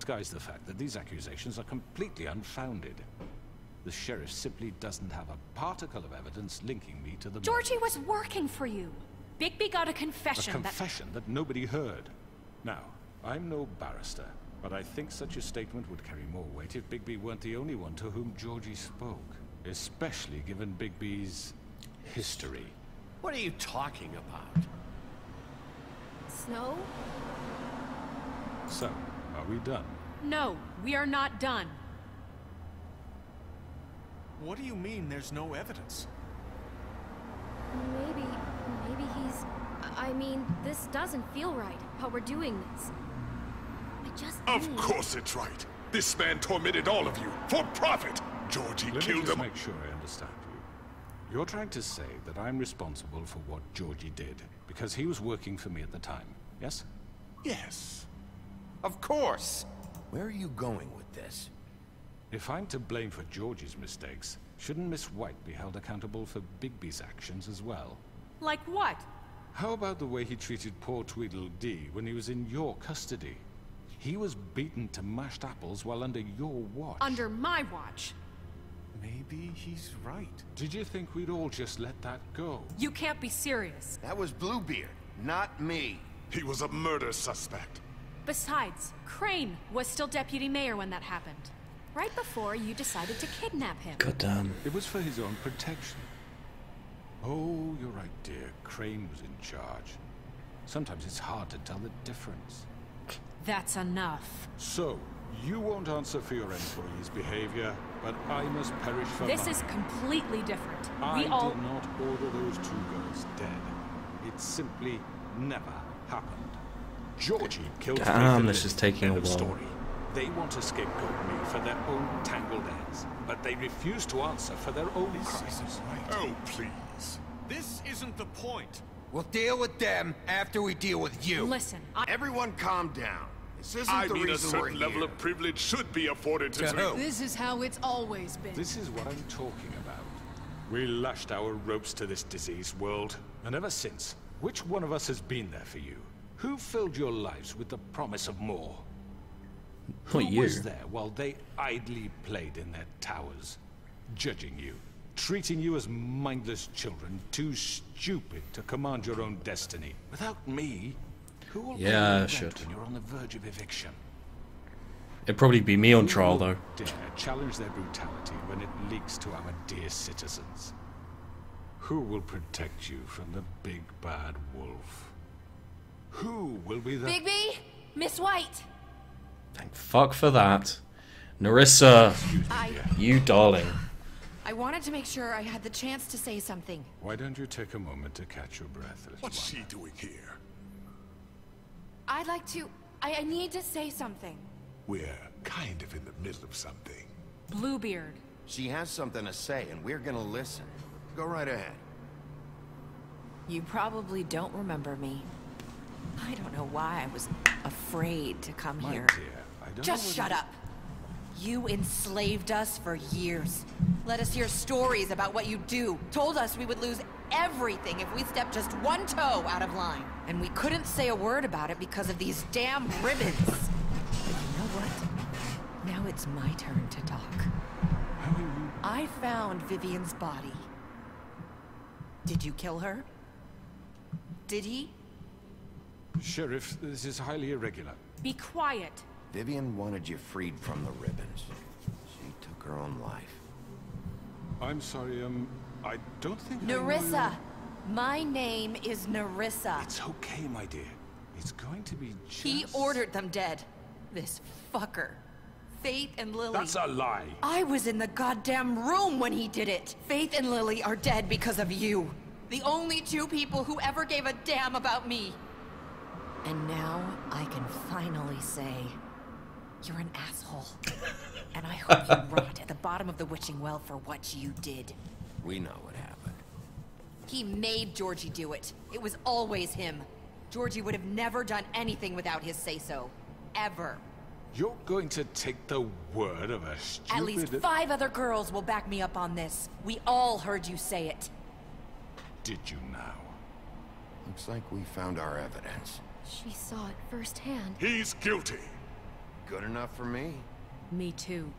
disguise the fact that these accusations are completely unfounded. The sheriff simply doesn't have a particle of evidence linking me to the murder. Georgie was working for you. Bigby got a confession. A confession that nobody heard. Now, I'm no barrister, but I think such a statement would carry more weight if Bigby weren't the only one to whom Georgie spoke. Especially given Bigby's history. What are you talking about? Snow? So, are we done? No, we are not done. What do you mean there's no evidence? Maybe he's... I mean, this doesn't feel right, how we're doing this. Of course it's right. This man tormented all of you, for profit! Georgie killed them. Make sure I understand you. You're trying to say that I'm responsible for what Georgie did, because he was working for me at the time, yes? Yes. Of course! Where are you going with this? If I'm to blame for Georgie's mistakes, shouldn't Miss White be held accountable for Bigby's actions as well? Like what? How about the way he treated poor Tweedledee when he was in your custody? He was beaten to mashed apples while under your watch. Under my watch. Maybe he's right. Did you think we'd all just let that go? You can't be serious. That was Bluebeard, not me. He was a murder suspect. Besides, Crane was still deputy mayor when that happened. Right before you decided to kidnap him. God damn. It was for his own protection. Oh, you're right, dear. Crane was in charge. Sometimes it's hard to tell the difference. That's enough. So, you won't answer for your employees' behavior, but I must perish for This mine. is completely different. I did not order those two girls dead. It simply never happened. Georgie killed Faith Damn, and this is taking a End of while. story. They want to scapegoat me for their own tangled ends, but they refuse to answer for their own crimes. Oh, please. This isn't the point. We'll deal with them after we deal with you. Listen, Everyone calm down. This isn't I the mean, a reason we're certain level here. of privilege should be afforded to To who? This is how it's always been. This is what I'm talking about. We lashed our ropes to this diseased world, and ever since, which one of us has been there for you? Who filled your lives with the promise of more? Who Not you. was there while they idly played in their towers, judging you, treating you as mindless children, too stupid to command your own destiny? Without me, who will pay Yeah, your rent should. when you're on the verge of eviction? It'd probably be me on trial, Who though. will dare challenge their brutality when it leaks to our dear citizens? Who will protect you from the big bad wolf? Who will be the... Bigby! Miss White! Thank fuck for that. Narissa, you darling. I wanted to make sure I had the chance to say something. Why don't you take a moment to catch your breath, little What's one? she doing here? I'd like to... I need to say something. We're kind of in the middle of something. Bluebeard. She has something to say, and we're gonna listen. Go right ahead. You probably don't remember me. I don't know why I was afraid to come My here. dear, I don't Just know shut up. You enslaved us for years. Let us hear stories about what you do. Told us we would lose everything if we stepped just one toe out of line. And we couldn't say a word about it because of these damn ribbons. But you know what? Now it's my turn to talk. How are you? I found Vivian's body. Did you kill her? Did he? Sheriff, this is highly irregular. Be quiet. Vivian wanted you freed from the ribbons. She took her own life. I'm sorry, I don't think I know Narissa. you. My name is Narissa. It's okay, my dear. It's going to be just... He ordered them dead. This fucker. Faith and Lily. That's a lie. I was in the goddamn room when he did it. Faith and Lily are dead because of you. The only two people who ever gave a damn about me. And now I can finally say, you're an asshole. And I hope you rot at the bottom of the witching well for what you did. We know what happened. He made Georgie do it. It was always him. Georgie would have never done anything without his say-so. Ever. You're going to take the word of a stupid... At least 5 other girls will back me up on this. We all heard you say it. Did you now? Looks like we found our evidence. She saw it firsthand. He's guilty. good enough for me. Me too.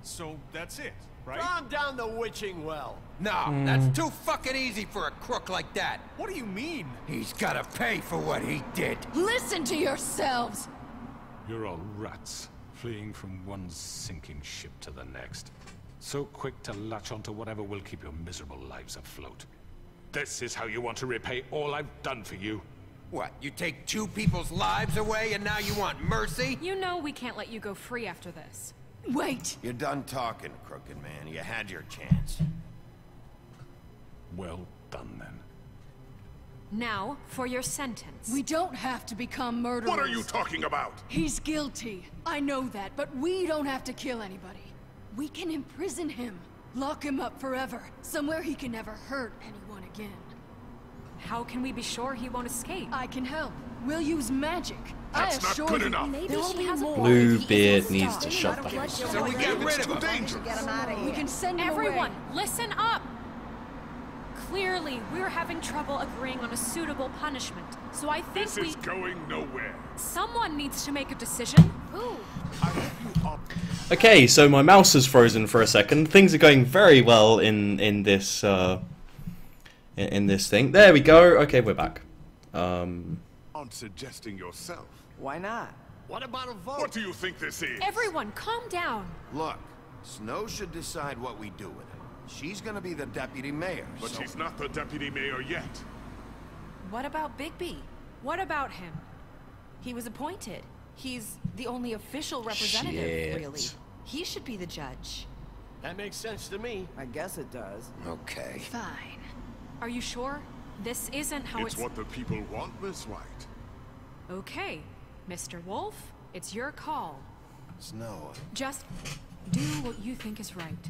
So that's it, right? Calm down the witching well. No, that's too fucking easy for a crook like that. What do you mean? He's gotta pay for what he did. Listen to yourselves! You're all rats, fleeing from one sinking ship to the next. So quick to latch onto whatever will keep your miserable lives afloat. This is how you want to repay all I've done for you? What, you take 2 people's lives away and now you want mercy? You know we can't let you go free after this. Wait! You're done talking, crooked man. You had your chance. Well done, then. Now, for your sentence. We don't have to become murderers. What are you talking about? He's guilty. I know that, but we don't have to kill anybody. We can imprison him. Lock him up forever. Somewhere he can never hurt anyone again. How can we be sure he won't escape? I can help. We'll use magic. That's not good enough. Maybe There will she be has a more. point. Bluebeard needs to shut the hell So we get rid of him. Dangerous. We can send him Everyone, away. listen up! Clearly, we're having trouble agreeing on a suitable punishment. So I think This is going nowhere. someone needs to make a decision. Who? I hope you up. Okay, so my mouse is frozen for a second. Things are going very well in this in this thing. There we go. Okay, we're back. On suggesting yourself. Why not? What about a vote? What do you think this is? Everyone, calm down. Look, Snow should decide what we do with him. She's gonna be the deputy mayor, But so... she's not the deputy mayor yet. What about Bigby? What about him? He was appointed. He's the only official representative, Shit. really. He should be the judge. That makes sense to me. I guess it does. Okay. Fine. Are you sure? This isn't how It's what the people want, Miss White. Okay, Mr. Wolf, it's your call. Snow, Just do what you think is right.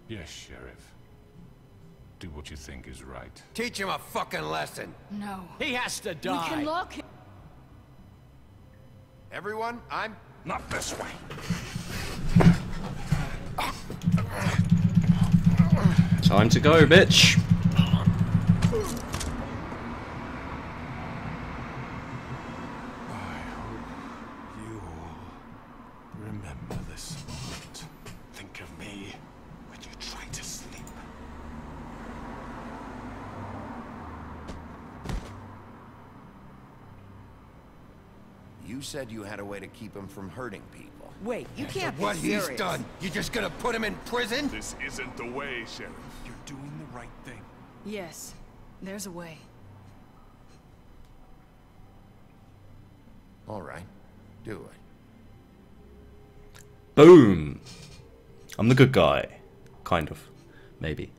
Yes, Sheriff. Do what you think is right. teach him a fucking lesson. No. He has to We die. can lock him. Everyone, I'm... Not this way. Time to go, bitch. I hope you all remember this moment. Think of me when you try to sleep. You said you had a way to keep him from hurting people. Wait, you can't be What serious. he's done, you just gonna put him in prison? This isn't the way, Sheriff. You're doing the right thing. Yes, there's a way. All right, do it. Boom. I'm the good guy. Kind of. Maybe.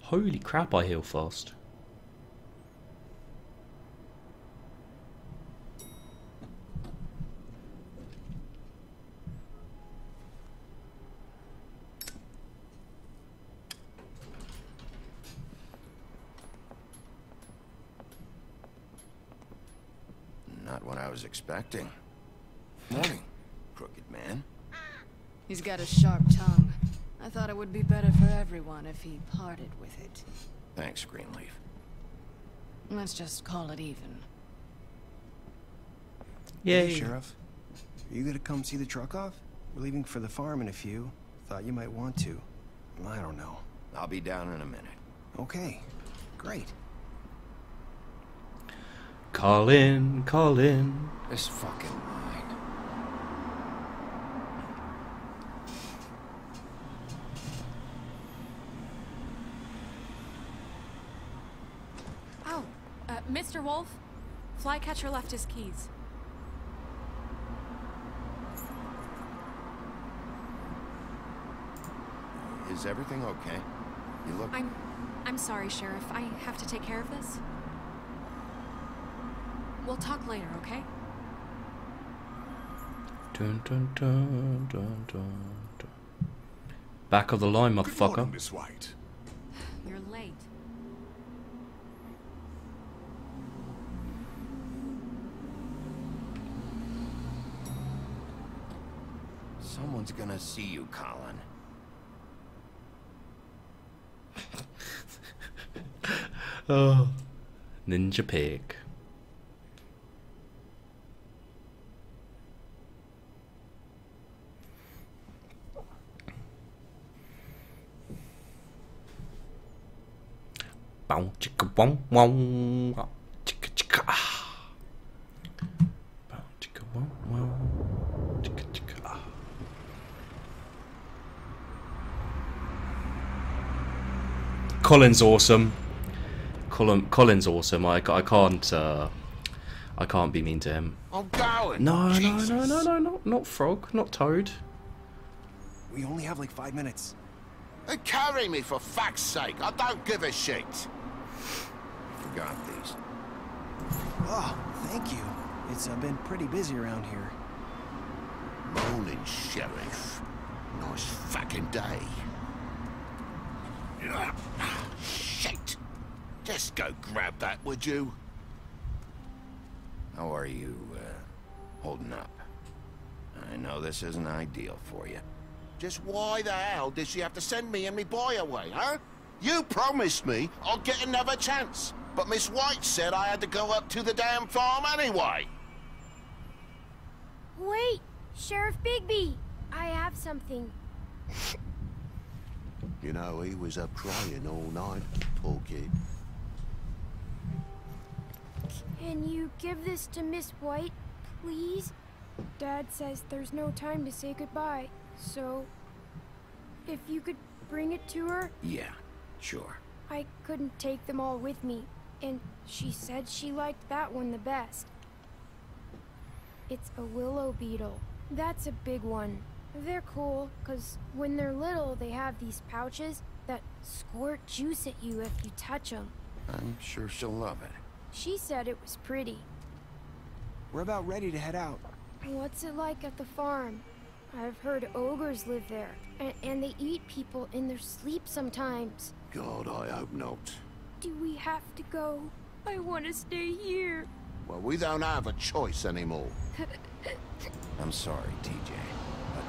Holy crap, I heal fast. Not what I was expecting. Morning, crooked man. He's got a sharp tongue. I thought it would be better for everyone if he parted with it. Thanks, Greenleaf. Let's just call it even. Yay. Hey, Sheriff. Are you gonna come see the truck off? We're leaving for the farm in a few. Thought you might want to. I don't know. I'll be down in a minute. Okay, great. Call in, call in. This fucking line. Oh, Mr. Wolf, Flycatcher left his keys. Is everything okay? You look... I'm sorry, Sheriff. I have to take care of this. We'll talk later, okay? Dun, dun, dun, dun, dun, dun. Back of the line, Good motherfucker. morning, Miss White. You're late. Someone's gonna see you, Colin. Oh, Ninja Pig. Bow chicka wong wong. Chicka chicka. Bow chicka wong wong. Chicka chicka. Colin's awesome. Colin's awesome. I can't be mean to him. I'm going. No, not Frog, not Toad. We only have like 5 minutes. Carry me for fuck's sake. I don't give a shit. Forgot these. Oh, thank you. It's been pretty busy around here. Morning, Sheriff. Nice fucking day. Shit. Just go grab that, would you? How are you, holding up? I know this isn't ideal for you. Just why the hell did she have to send me and me boy away, huh? You promised me I'd get another chance, but Miss White said I had to go up to the damn farm anyway. Wait, Sheriff Bigby, I have something. You know, he was up crying all night, poor kid. Can you give this to Miss White, please? Dad says there's no time to say goodbye, so if you could bring it to her? Yeah, sure. I couldn't take them all with me, and she said she liked that one the best. It's a willow beetle. That's a big one. They're cool, because when they're little, they have these pouches that squirt juice at you if you touch them. I'm sure she'll love it. She said it was pretty. We're about ready to head out. What's it like at the farm? I've heard ogres live there, and they eat people in their sleep sometimes. God, I hope not. Do we have to go? I want to stay here. Well, we don't have a choice anymore. I'm sorry, TJ, but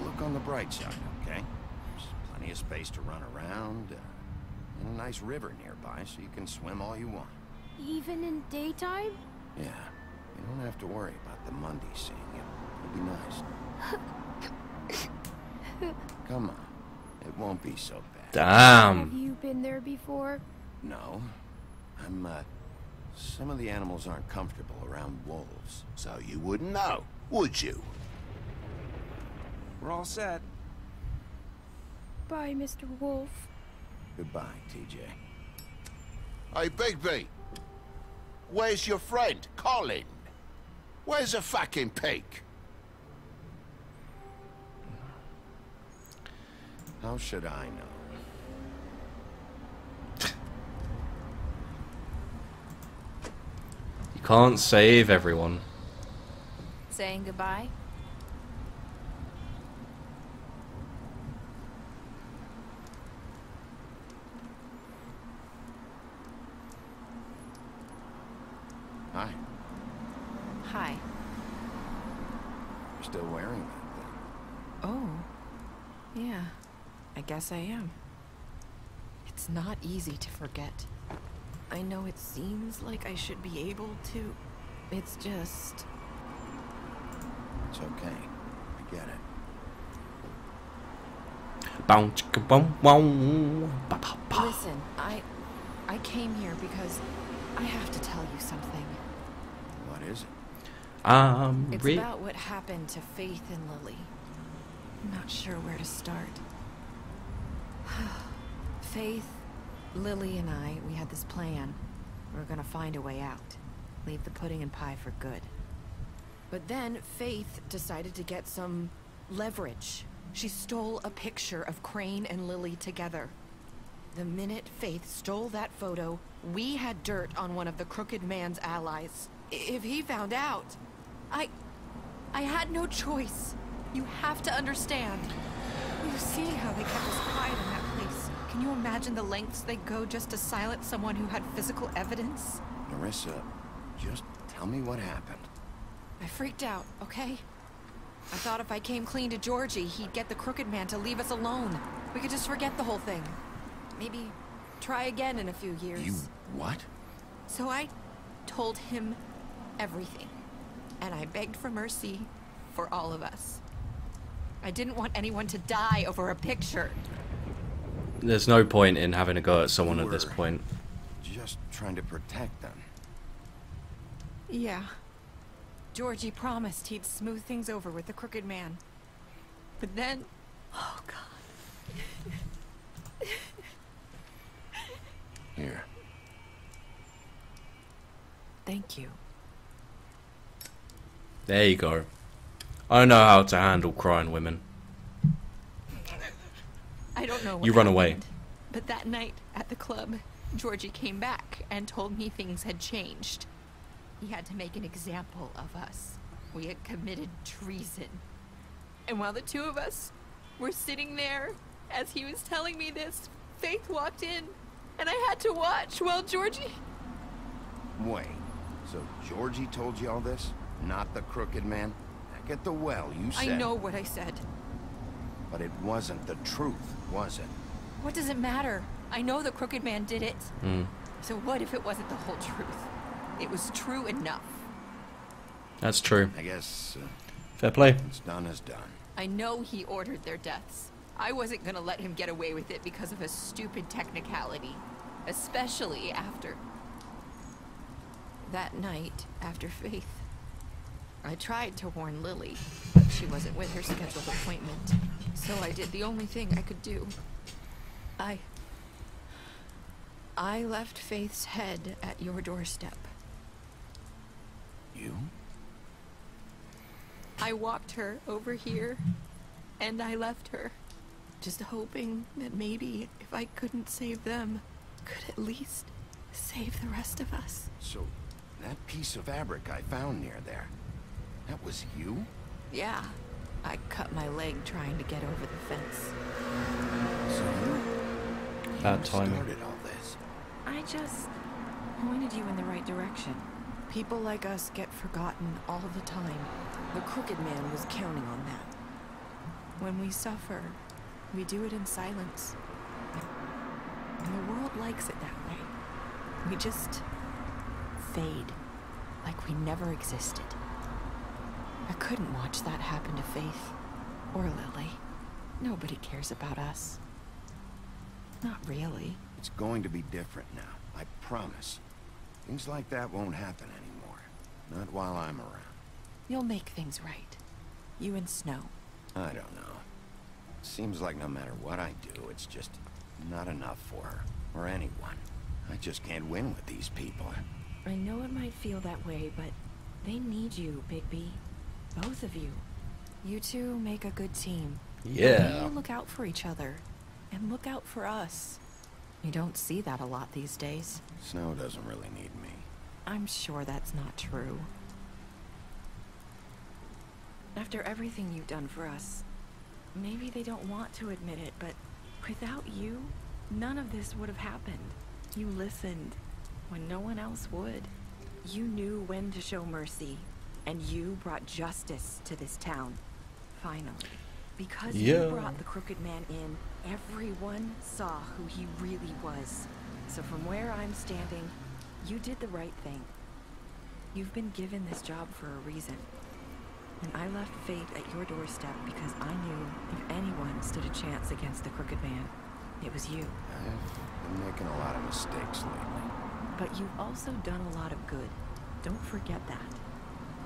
look on the bright side, okay? There's plenty of space to run around, and a nice river nearby, so you can swim all you want. Even in daytime? Yeah, you don't have to worry about the Monday seeing you. It'll be nice. Come on, it won't be so bad. Damn. Have you been there before? No, some of the animals aren't comfortable around wolves. So you wouldn't know, would you? We're all set. Bye, Mr. Wolf. Goodbye, TJ. Hey, Bigby. Where's your friend, Colin? Where's the fucking pig? How should I know? You can't save everyone. Saying goodbye? Hi. Hi. You're still wearing that thing. Oh. Yeah. I guess I am. It's not easy to forget. I know it seems like I should be able to. It's just... It's okay. I get it. Bow chicka bow wow. Ba ba ba. Listen, I came here because I have to tell you something. What is it? It's about what happened to Faith and Lily. I'm not sure where to start. Faith, Lily, and I, we had this plan. We were gonna find a way out. Leave the pudding and pie for good. But then Faith decided to get some leverage. She stole a picture of Crane and Lily together. The minute Faith stole that photo, we had dirt on one of the Crooked Man's allies. If he found out, I had no choice. You have to understand. You see how they kept us quiet in that place. Can you imagine the lengths they go just to silence someone who had physical evidence? Narissa, just tell me what happened. I freaked out, okay? I thought if I came clean to Georgie, he'd get the Crooked Man to leave us alone. We could just forget the whole thing. Maybe Try again in a few years. You what? So I told him everything. And I begged for mercy for all of us. I didn't want anyone to die over a picture. There's no point in having a go at someone at this point. Just trying to protect them. Yeah. Georgie promised he'd smooth things over with the crooked man. But then... Oh, God. Here. Thank you. There you go. I know how to handle crying women. I don't know what You run happened, away. But that night at the club, Georgie came back and told me things had changed. He had to make an example of us. We had committed treason. And while the two of us were sitting there, as he was telling me this, Faith walked in, and I had to watch while Georgie... Wait, so Georgie told you all this? Not the crooked man? Back at the well, you said... I know what I said. But it wasn't the truth, was it? What does it matter? I know the crooked man did it. So what if it wasn't the whole truth? It was true enough. That's true. I guess... Fair play. What's done is done. I know he ordered their deaths. I wasn't gonna let him get away with it because of a stupid technicality. Especially after... that night, after Faith. I tried to warn Lily, but she wasn't with her scheduled appointment. So I did the only thing I could do. I left Faith's head at your doorstep. You? I walked her over here, and I left her. Just hoping that maybe, if I couldn't save them, could at least save the rest of us. So, that piece of fabric I found near there, that was you? Yeah. I cut my leg trying to get over the fence. So you Bad timing. started all this. I just pointed you in the right direction. People like us get forgotten all the time. The crooked man was counting on that. When we suffer, we do it in silence. And the world likes it that way. We just fade, like we never existed. I couldn't watch that happen to Faith, or Lily. Nobody cares about us. Not really. It's going to be different now, I promise. Things like that won't happen anymore. Not while I'm around. You'll make things right. You and Snow. I don't know. Seems like no matter what I do, it's just not enough for her, or anyone. I just can't win with these people. I know it might feel that way, but they need you, Bigby. Both of you. You two make a good team. Yeah. You look out for each other. And look out for us. You don't see that a lot these days. Snow doesn't really need me. I'm sure that's not true. After everything you've done for us, maybe they don't want to admit it, but without you, none of this would have happened. You listened when no one else would. You knew when to show mercy, and you brought justice to this town. Finally. Because you brought the crooked man in, everyone saw who he really was. So from where I'm standing, you did the right thing. You've been given this job for a reason. And I left Fate at your doorstep because I knew if anyone stood a chance against the crooked man, it was you. I've been making a lot of mistakes lately. But you've also done a lot of good. Don't forget that.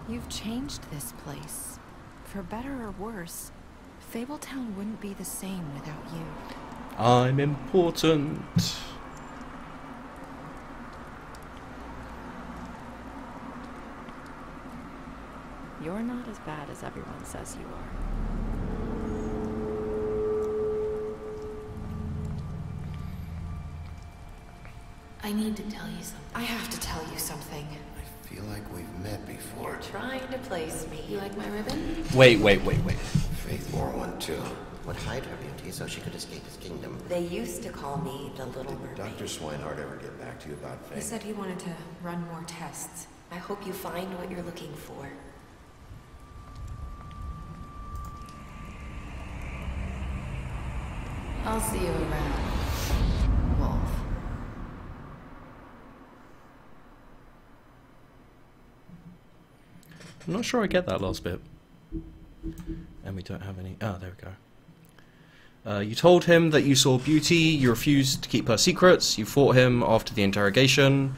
You've changed this place. For better or worse, Fabletown wouldn't be the same without you. I'm important. You're not as bad as everyone says you are. I need to tell you something. I have to tell you something. I feel like we've met before. You're trying to place me. You like my ribbon? Wait. Faith wore one too. Would hide her beauty so she could escape his kingdom. They used to call me the Little Mermaid. Dr. Swinehart ever get back to you about Faith? He said he wanted to run more tests. I hope you find what you're looking for. I'll see you around, Wolf. I'm not sure I get that last bit. And we don't have any... Oh, there we go. You told him that you saw Beauty, you refused to keep her secrets, you fought him after the interrogation,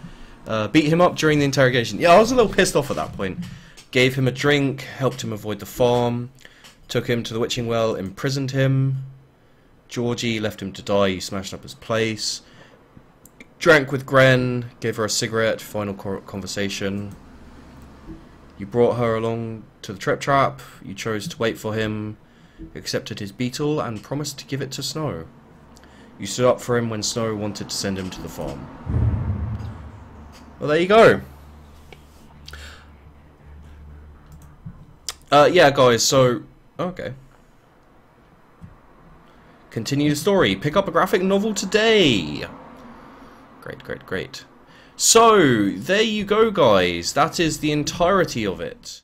beat him up during the interrogation. Yeah, I was a little pissed off at that point. Gave him a drink, helped him avoid the farm, took him to the witching well, imprisoned him. Georgie left him to die, you smashed up his place. Drank with Gren, gave her a cigarette, final conversation. You brought her along to the trip trap, you chose to wait for him, accepted his beetle and promised to give it to Snow. You stood up for him when Snow wanted to send him to the farm. Well, there you go. Yeah, guys, so... Okay. Continue the story. Pick up a graphic novel today. Great, great, great. So, there you go, guys. That is the entirety of it.